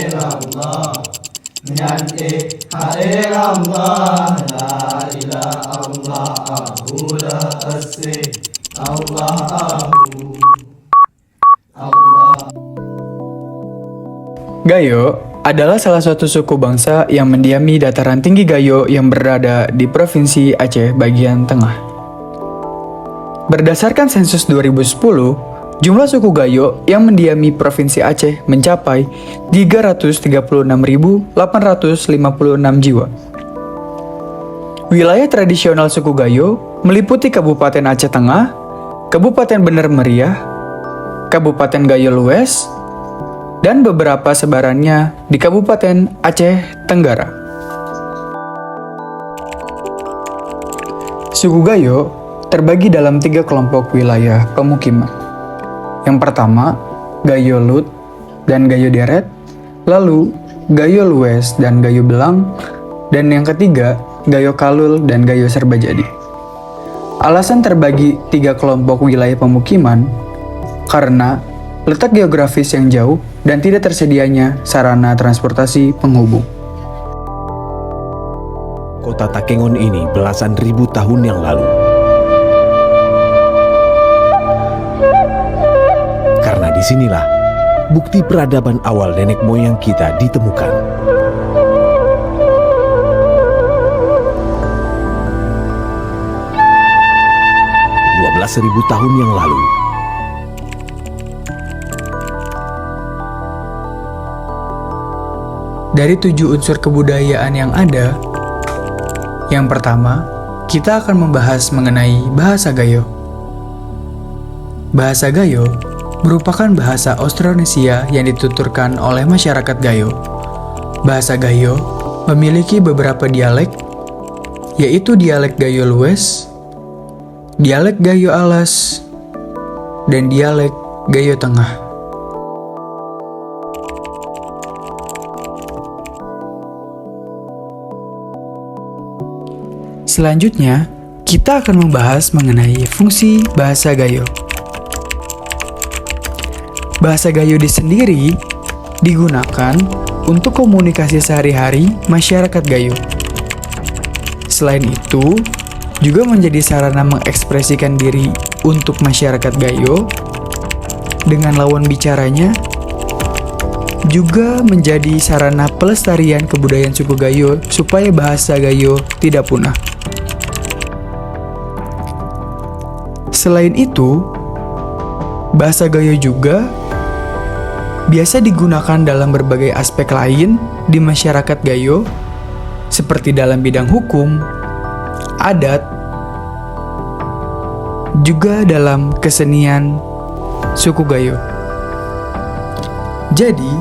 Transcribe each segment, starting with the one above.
illallah nyanyi illallah la ilaha illallah la asih Allah. Gayo adalah salah satu suku bangsa yang mendiami dataran tinggi Gayo yang berada di Provinsi Aceh bagian tengah. Berdasarkan sensus 2010, jumlah suku Gayo yang mendiami Provinsi Aceh mencapai 336.856 jiwa. Wilayah tradisional suku Gayo meliputi Kabupaten Aceh Tengah, Kabupaten Bener Meriah, Kabupaten Gayo Lues, dan beberapa sebarannya di Kabupaten Aceh Tenggara. Suku Gayo terbagi dalam 3 kelompok wilayah pemukiman. Yang pertama, Gayo Lut dan Gayo Deret, lalu Gayo Lues dan Gayo Belang, dan yang ketiga, Gayo Kalul dan Gayo Serbajadi. Alasan terbagi 3 kelompok wilayah pemukiman karena letak geografis yang jauh dan tidak tersedianya sarana transportasi penghubung. Kota Takengon ini belasan ribu tahun yang lalu. Karena disinilah bukti peradaban awal nenek moyang kita ditemukan. 12.000 tahun yang lalu, dari 7 unsur kebudayaan yang ada, yang pertama, kita akan membahas mengenai bahasa Gayo. Bahasa Gayo merupakan bahasa Austronesia yang dituturkan oleh masyarakat Gayo. Bahasa Gayo memiliki beberapa dialek, yaitu dialek Gayo Lues, dialek Gayo Alas, dan dialek Gayo Tengah. Selanjutnya, kita akan membahas mengenai fungsi bahasa Gayo. Bahasa Gayo sendiri digunakan untuk komunikasi sehari-hari masyarakat Gayo. Selain itu, juga menjadi sarana mengekspresikan diri untuk masyarakat Gayo dengan lawan bicaranya, juga menjadi sarana pelestarian kebudayaan suku Gayo supaya bahasa Gayo tidak punah. Selain itu, bahasa Gayo juga biasa digunakan dalam berbagai aspek lain di masyarakat Gayo, seperti dalam bidang hukum, adat, juga dalam kesenian suku Gayo. Jadi,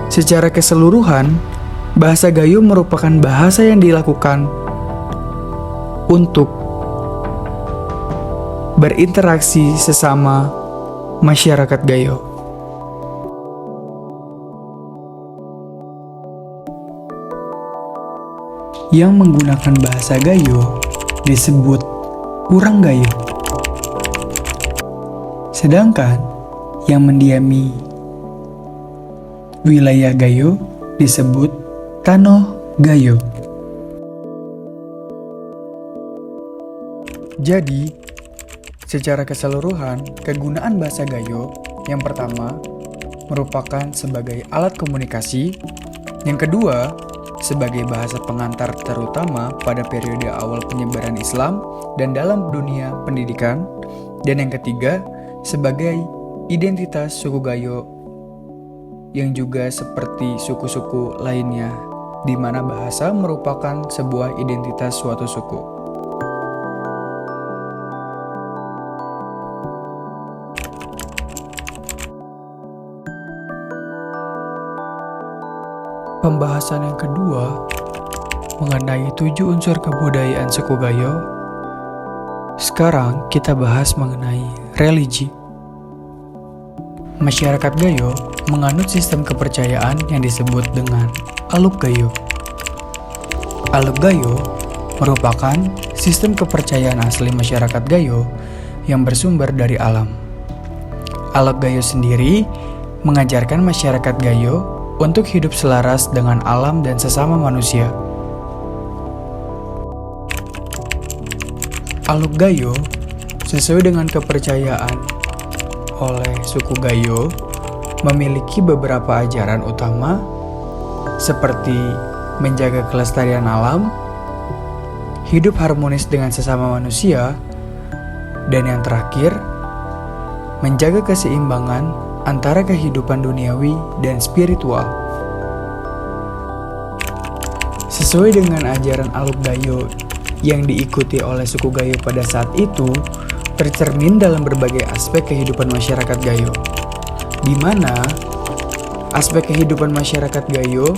secara keseluruhan, bahasa Gayo merupakan bahasa yang dilakukan untuk berinteraksi sesama masyarakat Gayo. Yang menggunakan bahasa Gayo disebut urang Gayo. Sedangkan yang mendiami wilayah Gayo disebut Tanoh Gayo. Jadi, secara keseluruhan, kegunaan bahasa Gayo yang pertama merupakan sebagai alat komunikasi, yang kedua sebagai bahasa pengantar terutama pada periode awal penyebaran Islam dan dalam dunia pendidikan, dan yang ketiga sebagai identitas suku Gayo yang juga seperti suku-suku lainnya, di mana bahasa merupakan sebuah identitas suatu suku. Pembahasan yang kedua mengenai 7 unsur kebudayaan suku Gayo. Sekarang kita bahas mengenai religi. Masyarakat Gayo menganut sistem kepercayaan yang disebut dengan Aluk Gayo. Aluk Gayo merupakan sistem kepercayaan asli masyarakat Gayo yang bersumber dari alam. Aluk Gayo sendiri mengajarkan masyarakat Gayo untuk hidup selaras dengan alam dan sesama manusia. Aluk Gayo sesuai dengan kepercayaan oleh suku Gayo memiliki beberapa ajaran utama seperti menjaga kelestarian alam, hidup harmonis dengan sesama manusia, dan yang terakhir, menjaga keseimbangan antara kehidupan duniawi dan spiritual. Sesuai dengan ajaran Aluk Gayo yang diikuti oleh suku Gayo pada saat itu, tercermin dalam berbagai aspek kehidupan masyarakat Gayo, di mana aspek kehidupan masyarakat Gayo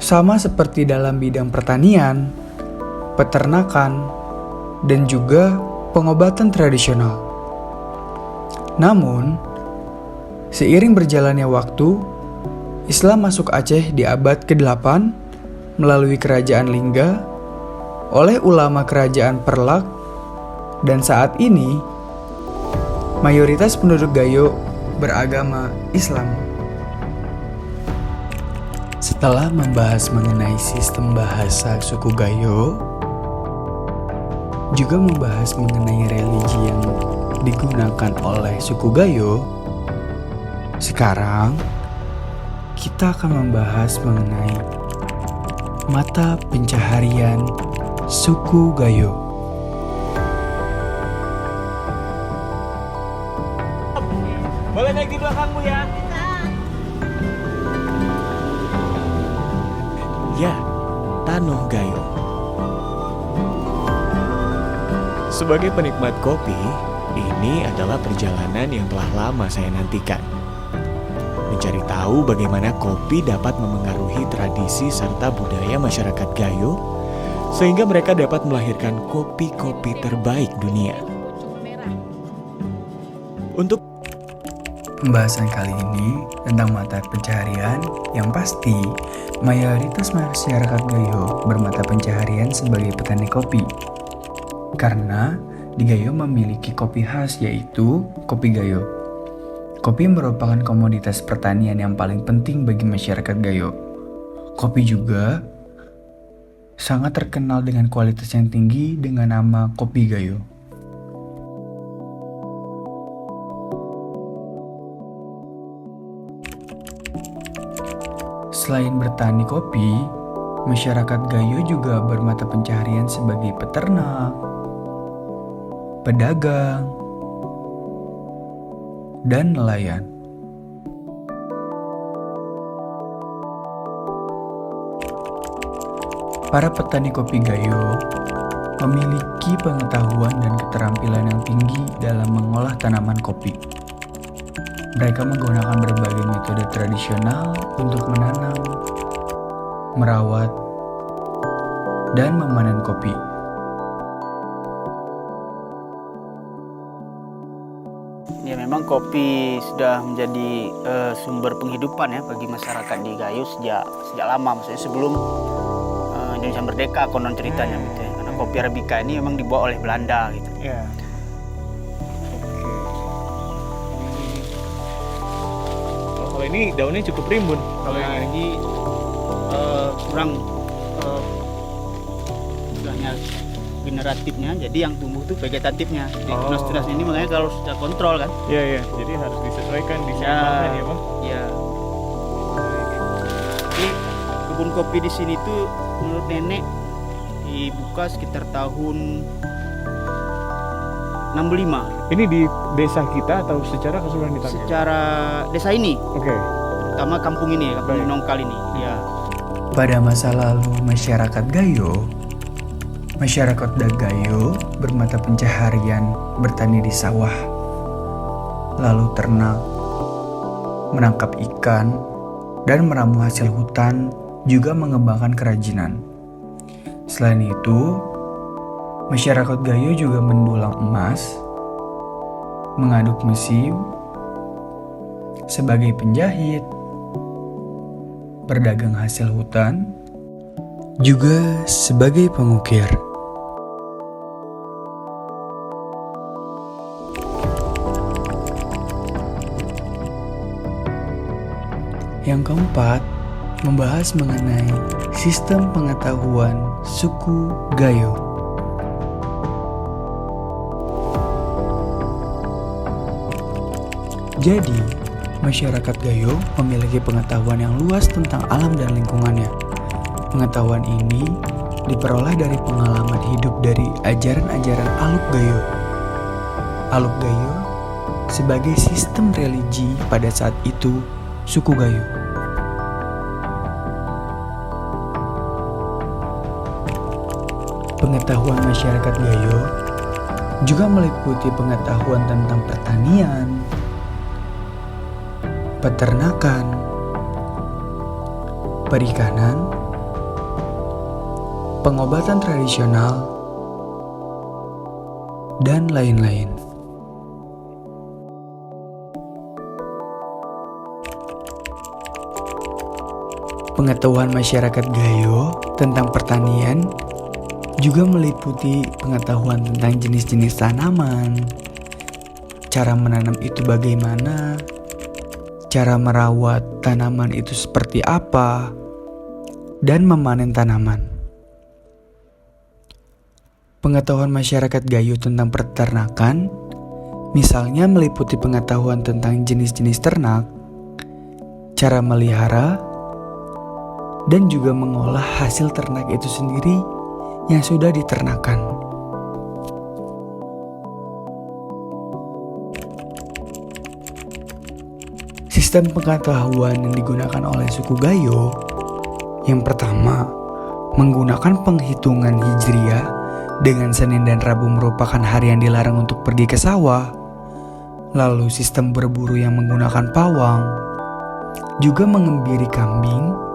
sama seperti dalam bidang pertanian, peternakan, dan juga pengobatan tradisional. Namun, seiring berjalannya waktu, Islam masuk Aceh di abad ke-8 melalui kerajaan Lingga oleh ulama kerajaan Perlak, dan saat ini mayoritas penduduk Gayo beragama Islam. Setelah membahas mengenai sistem bahasa suku Gayo, juga membahas mengenai religi yang digunakan oleh suku Gayo, sekarang kita akan membahas mengenai mata pencaharian suku Gayo. Boleh naik di belakangmu ya? Ya, Tanoh Gayo. Sebagai penikmat kopi, ini adalah perjalanan yang telah lama saya nantikan. Mencari tahu bagaimana kopi dapat memengaruhi tradisi serta budaya masyarakat Gayo, sehingga mereka dapat melahirkan kopi-kopi terbaik dunia. Untuk Pembahasan kali ini tentang mata pencaharian yang pasti mayoritas masyarakat Gayo bermata pencaharian sebagai petani kopi. Karena di Gayo memiliki kopi khas yaitu kopi Gayo. Kopi merupakan komoditas pertanian yang paling penting bagi masyarakat Gayo. Kopi juga sangat terkenal dengan kualitas yang tinggi dengan nama kopi Gayo. Selain bertani kopi, masyarakat Gayo juga bermata pencaharian sebagai peternak, pedagang, dan nelayan. Para petani kopi Gayo memiliki pengetahuan dan keterampilan yang tinggi dalam mengolah tanaman kopi. Mereka menggunakan berbagai metode tradisional untuk menanam, merawat, dan memanen kopi. Ya, memang kopi sudah menjadi sumber penghidupan ya bagi masyarakat di Gayo sejak lama, maksudnya sebelum Indonesia merdeka konon ceritanya gitu ya. Karena kopi Arabica ini memang dibawa oleh Belanda gitu. ya. Kalau ini daunnya cukup rimbun. Kalau yang ini kurang istilahnya generatifnya, jadi yang tumbuh tuh vegetatifnya. Jadi tunas-tunas ini makanya kalau sudah kontrol kan. Iya. Jadi harus disesuaikan, diseimbangkan ya, Bang. Iya. Jadi kebun kopi di sini tuh menurut nenek dibuka sekitar tahun 65. Ini di desa kita atau secara keseluruhan di Tangerang? Secara desa ini, Oke. terutama kampung ini, kampung Baik. Nongkal ini. Ya. Pada masa lalu masyarakat Gayo bermata pencaharian bertani di sawah, lalu ternak, menangkap ikan, dan meramu hasil hutan, juga mengembangkan kerajinan. Selain itu, masyarakat Gayo juga mendulang emas, mengaduk mesin, sebagai penjahit, berdagang hasil hutan, juga sebagai pengukir. Yang keempat, membahas mengenai sistem pengetahuan suku Gayo. Jadi, masyarakat Gayo memiliki pengetahuan yang luas tentang alam dan lingkungannya. Pengetahuan ini diperoleh dari pengalaman hidup dari ajaran-ajaran Aluk Gayo. Aluk Gayo sebagai sistem religi pada saat itu suku Gayo. Pengetahuan masyarakat Gayo juga meliputi pengetahuan tentang pertanian, peternakan, perikanan, pengobatan tradisional, dan lain-lain. Pengetahuan masyarakat Gayo tentang pertanian juga meliputi pengetahuan tentang jenis-jenis tanaman, cara menanam itu bagaimana, cara merawat tanaman itu seperti apa, dan memanen tanaman. Pengetahuan masyarakat Gayo tentang peternakan misalnya meliputi pengetahuan tentang jenis-jenis ternak, cara melihara, dan juga mengolah hasil ternak itu sendiri yang sudah diternakan. Sistem pengetahuan yang digunakan oleh suku Gayo yang pertama, menggunakan penghitungan Hijriah dengan Senin dan Rabu merupakan hari yang dilarang untuk pergi ke sawah. Lalu sistem berburu yang menggunakan pawang, juga mengembiri kambing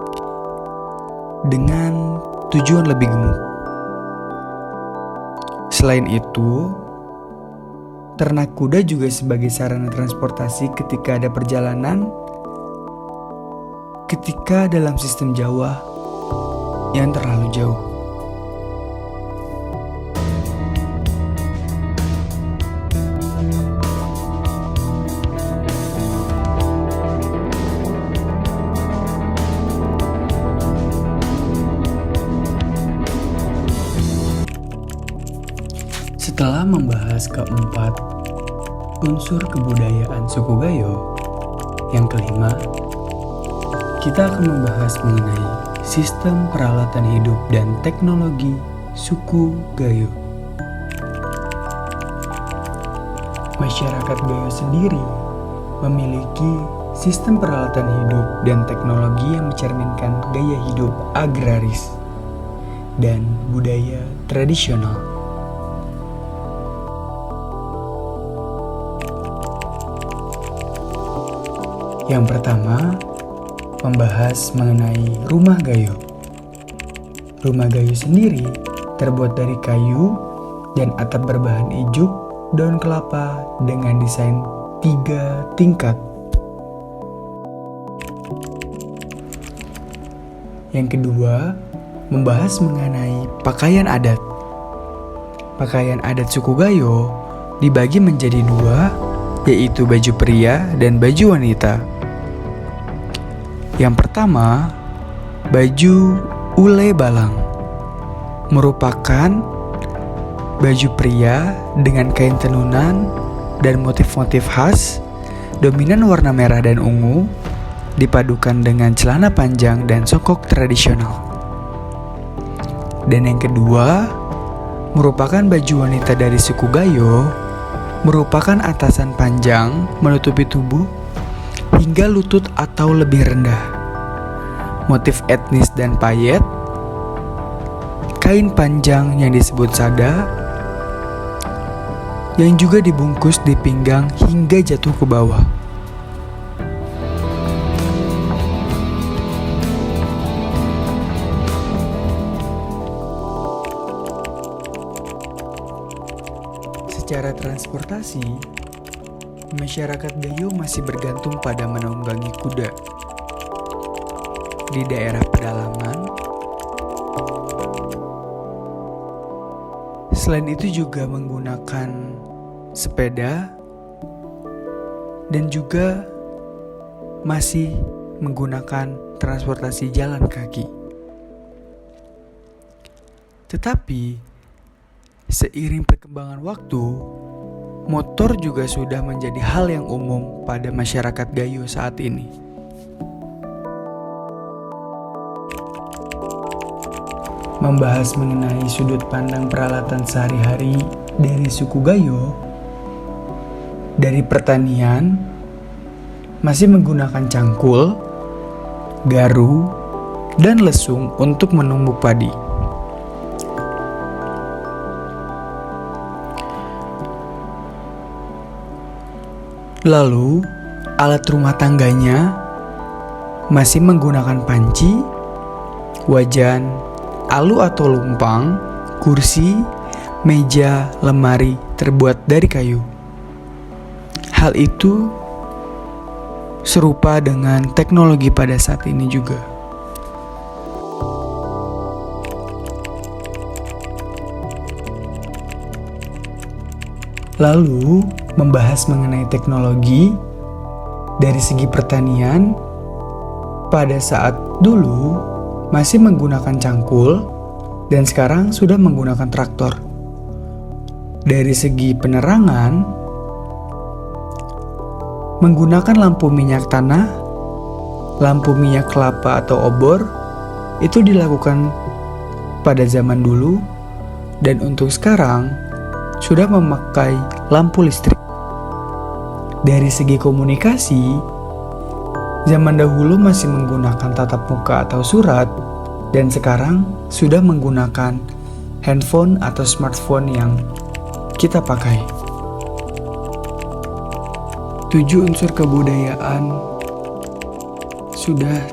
dengan tujuan lebih gemuk. Selain itu, ternak kuda juga sebagai sarana transportasi ketika ada perjalanan ketika dalam sistem Jawa yang terlalu jauh. Setelah membahas keempat unsur kebudayaan suku Gayo, yang kelima, kita akan membahas mengenai sistem peralatan hidup dan teknologi suku Gayo. Masyarakat Gayo sendiri memiliki sistem peralatan hidup dan teknologi yang mencerminkan gaya hidup agraris dan budaya tradisional. Yang pertama, membahas mengenai rumah Gayo. Rumah Gayo sendiri terbuat dari kayu dan atap berbahan ijuk daun kelapa dengan desain 3 tingkat. Yang kedua, membahas mengenai pakaian adat. Pakaian adat suku Gayo dibagi menjadi 2, yaitu baju pria dan baju wanita. Yang pertama, baju ule balang merupakan baju pria dengan kain tenunan dan motif-motif khas, dominan warna merah dan ungu, dipadukan dengan celana panjang dan sokok tradisional. Dan yang kedua, merupakan baju wanita dari suku Gayo, merupakan atasan panjang menutupi tubuh hingga lutut atau lebih rendah. Motif etnis dan payet, kain panjang yang disebut sada, yang juga dibungkus di pinggang hingga jatuh ke bawah. Secara transportasi, masyarakat Gayo masih bergantung pada menunggangi kuda. Di daerah pedalaman, selain itu juga menggunakan sepeda dan juga masih menggunakan transportasi jalan kaki. Tetapi, seiring perkembangan waktu, motor juga sudah menjadi hal yang umum pada masyarakat Gayo saat ini. Membahas mengenai sudut pandang peralatan sehari-hari dari suku Gayo, dari pertanian, masih menggunakan cangkul, garu, dan lesung untuk menumbuk padi. Lalu, alat rumah tangganya masih menggunakan panci, wajan, alu atau lumpang, kursi, meja, lemari terbuat dari kayu. Hal itu serupa dengan teknologi pada saat ini juga. Lalu, membahas mengenai teknologi dari segi pertanian, pada saat dulu masih menggunakan cangkul dan sekarang sudah menggunakan traktor. Dari segi penerangan, menggunakan lampu minyak tanah, lampu minyak kelapa atau obor, itu dilakukan pada zaman dulu, dan untuk sekarang sudah memakai lampu listrik. Dari segi komunikasi, zaman dahulu masih menggunakan tatap muka atau surat, dan sekarang sudah menggunakan handphone atau smartphone yang kita pakai. 7 unsur kebudayaan sudah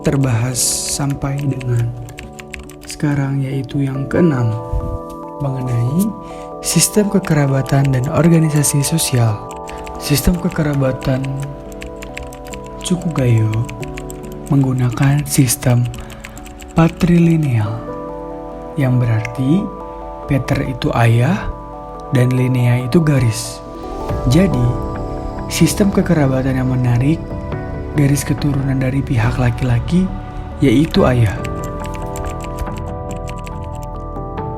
terbahas sampai dengan sekarang, yaitu yang ke-6 mengenai sistem kekerabatan dan organisasi sosial. Sistem kekerabatan suku Gayo menggunakan sistem patrilineal, yang berarti Peter itu ayah dan linea itu garis. Jadi, sistem kekerabatan yang menarik garis keturunan dari pihak laki-laki yaitu ayah.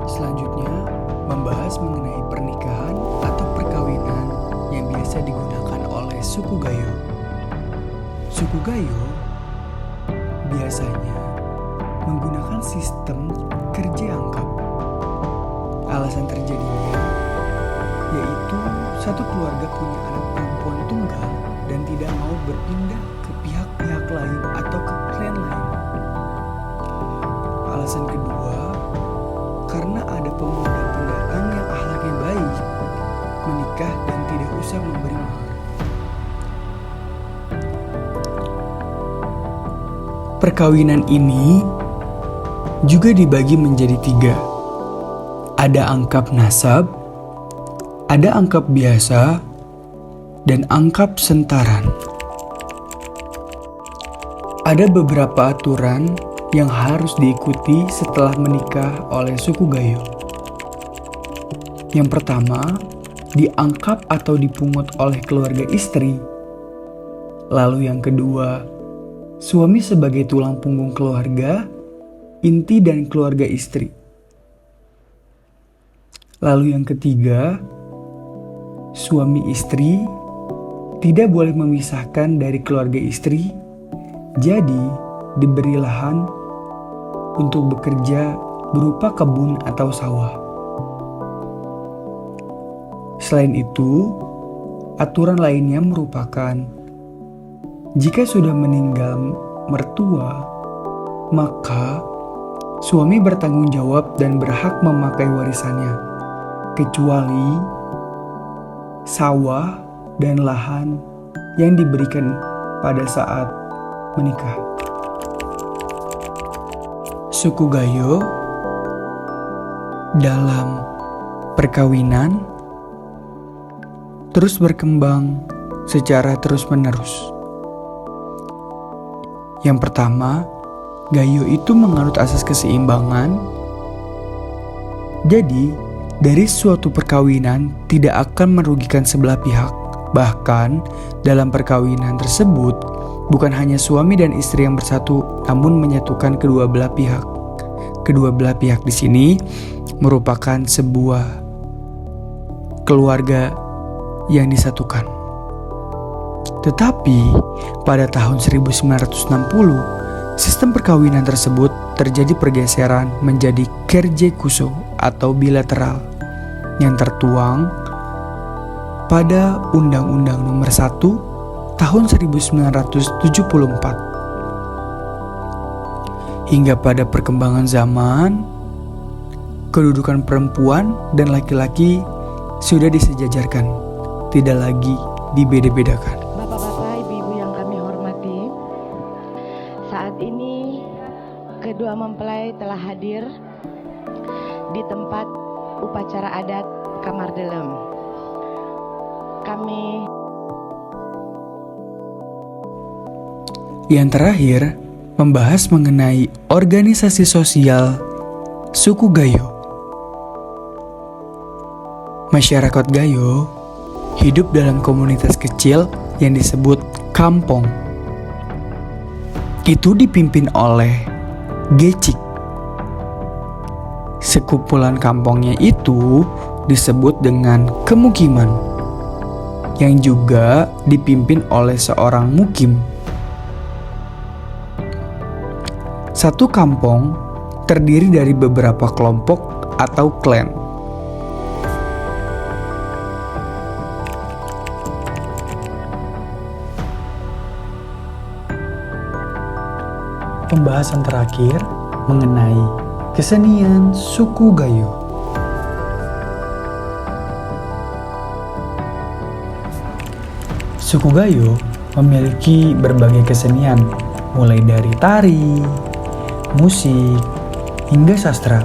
Selanjutnya, membahas mengenai pernikahan atau perkawinan yang biasa digunakan oleh suku Gayo. Suku Gayo biasanya menggunakan sistem kerja angkap. Alasan terjadinya yaitu satu keluarga punya anak perempuan tunggal dan tidak mau berpindah ke pihak-pihak lain atau ke klan lain. Alasan kedua, karena ada pemuda pendatang yang akhlaknya baik, menikah dan tidak usah memberi mahar. Perkawinan ini juga dibagi menjadi 3. Ada angkap nasab, ada angkap biasa, dan angkap sentaran. Ada beberapa aturan yang harus diikuti setelah menikah oleh suku Gayo. Yang pertama, diangkap atau dipungut oleh keluarga istri. Lalu yang kedua, suami sebagai tulang punggung keluarga, inti dan keluarga istri. Lalu yang ketiga, suami istri tidak boleh memisahkan dari keluarga istri, jadi diberi lahan untuk bekerja berupa kebun atau sawah. Selain itu, aturan lainnya merupakan jika sudah meninggal mertua, maka suami bertanggung jawab dan berhak memakai warisannya, kecuali sawah dan lahan yang diberikan pada saat menikah. Suku Gayo dalam perkawinan terus berkembang secara terus-menerus. Yang pertama, Gayo itu menganut asas keseimbangan. Jadi, dari suatu perkawinan tidak akan merugikan sebelah pihak. Bahkan, dalam perkawinan tersebut bukan hanya suami dan istri yang bersatu, namun menyatukan kedua belah pihak. Kedua belah pihak di sini merupakan sebuah keluarga yang disatukan. Tetapi pada tahun 1960, sistem perkawinan tersebut terjadi pergeseran menjadi kerje kuso atau bilateral yang tertuang pada Undang-Undang Nomor 1 tahun 1974. Hingga pada perkembangan zaman, kedudukan perempuan dan laki-laki sudah disejajarkan, tidak lagi dibeda-bedakan. Bapak-bapak, ibu-ibu yang kami hormati, saat ini kedua mempelai telah hadir di tempat upacara adat Kamar Delem. Yang terakhir, membahas mengenai organisasi sosial suku Gayo. Masyarakat Gayo hidup dalam komunitas kecil yang disebut kampong. Itu dipimpin oleh Gecik. Sekumpulan kampongnya itu disebut dengan kemukiman, yang juga dipimpin oleh seorang mukim. Satu kampong terdiri dari beberapa kelompok atau klan. Pembahasan terakhir mengenai kesenian suku Gayo. Suku Gayo memiliki berbagai kesenian, mulai dari tari, musik, hingga sastra.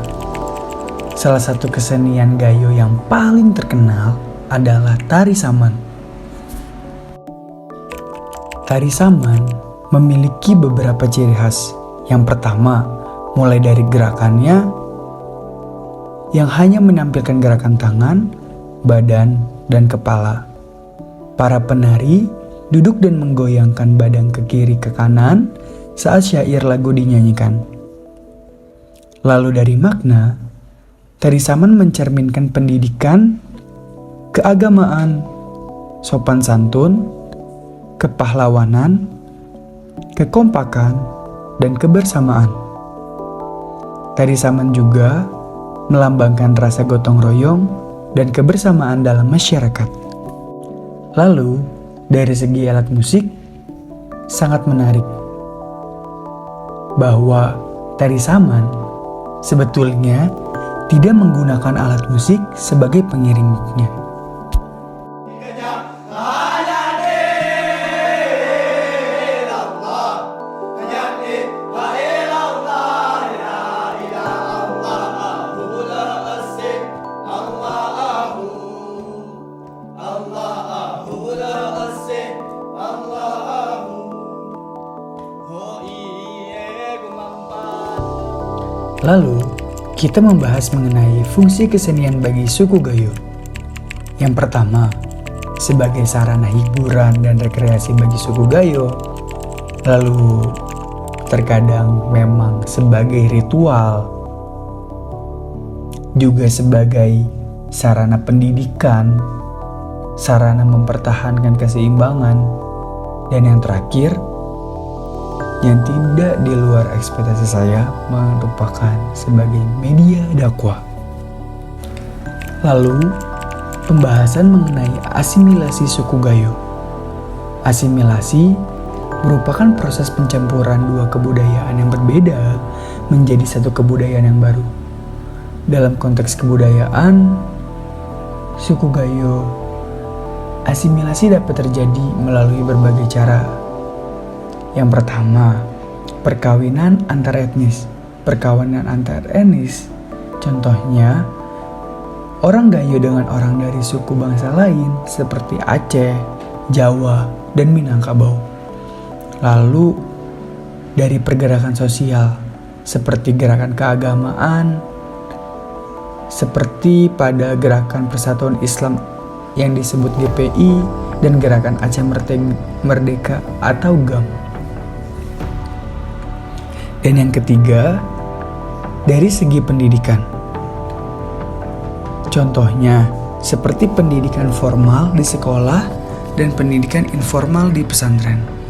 Salah satu kesenian Gayo yang paling terkenal adalah tari saman. Tari saman memiliki beberapa ciri khas. Yang pertama, mulai dari gerakannya yang hanya menampilkan gerakan tangan, badan, dan kepala. Para penari duduk dan menggoyangkan badan ke kiri ke kanan saat syair lagu dinyanyikan. Lalu dari makna, tari saman mencerminkan pendidikan, keagamaan, sopan santun, kepahlawanan, kekompakan, dan kebersamaan. Tari saman juga melambangkan rasa gotong royong dan kebersamaan dalam masyarakat. Lalu, dari segi alat musik, sangat menarik bahwa tari saman sebetulnya tidak menggunakan alat musik sebagai pengiringnya. Lalu, kita membahas mengenai fungsi kesenian bagi suku Gayo. Yang pertama, sebagai sarana hiburan dan rekreasi bagi suku Gayo. Lalu, terkadang memang sebagai ritual. Juga sebagai sarana pendidikan, sarana mempertahankan keseimbangan. Dan yang terakhir, yang tidak di luar ekspektasi saya, merupakan sebagai media dakwah. Lalu, pembahasan mengenai asimilasi suku Gayo. Asimilasi merupakan proses pencampuran dua kebudayaan yang berbeda menjadi satu kebudayaan yang baru. Dalam konteks kebudayaan, suku Gayo, asimilasi dapat terjadi melalui berbagai cara. Yang pertama, perkawinan antar etnis. Perkawinan antar etnis, contohnya orang Gayo dengan orang dari suku bangsa lain seperti Aceh, Jawa, dan Minangkabau. Lalu, dari pergerakan sosial seperti gerakan keagamaan, seperti pada gerakan Persatuan Islam yang disebut GPI dan gerakan Aceh Merdeka atau GAM. Dan yang ketiga, dari segi pendidikan. Contohnya, seperti pendidikan formal di sekolah dan pendidikan informal di pesantren.